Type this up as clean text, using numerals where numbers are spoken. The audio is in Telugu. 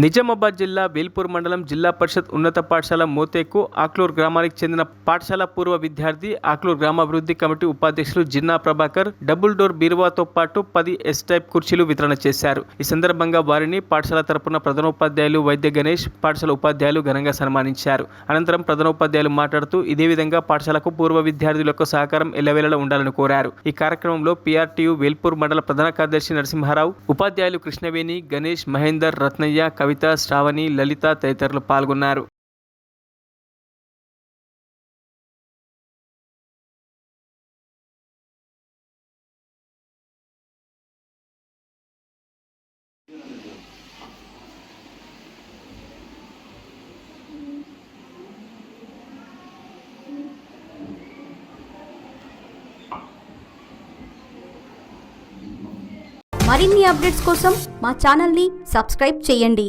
నిజామాబాద్ జిల్లా వేల్పూర్ మండలం జిల్లా పరిషత్ ఉన్నత పాఠశాల మోతేకు ఆక్లూర్ గ్రామానికి చెందిన పాఠశాల పూర్వ విద్యార్థి ఆక్లూర్ గ్రామాభివృద్ధి కమిటీ ఉపాధ్యక్షులు జిన్నా ప్రభాకర్ డబుల్ డోర్ బీరువాతో పాటు 10 ఎస్ టైప్ కుర్చీలు వితరణ చేశారు. ఈ సందర్భంగా వారిని పాఠశాల తరపున ప్రధానోపాధ్యాయులు వైద్య గణేష్, పాఠశాల ఉపాధ్యాయులు ఘనంగా సన్మానించారు. అనంతరం ప్రధానోపాధ్యాయులు మాట్లాడుతూ ఇదే విధంగా పాఠశాలకు పూర్వ విద్యార్థులకు సహకారం ఎల్లవేళలా ఉండాలని కోరారు. ఈ కార్యక్రమంలో పీఆర్టీయూ వేల్పూర్ మండల ప్రధాన కార్యదర్శి నరసింహారావు, ఉపాధ్యాయులు కృష్ణవేణి, గణేష్, మహేందర్, రత్నయ్య, కవిత, శ్రావణి, లలిత తదితరులు పాల్గొన్నారు. మరిన్ని అప్డేట్స్ కోసం మా ఛానల్ని సబ్స్క్రైబ్ చేయండి.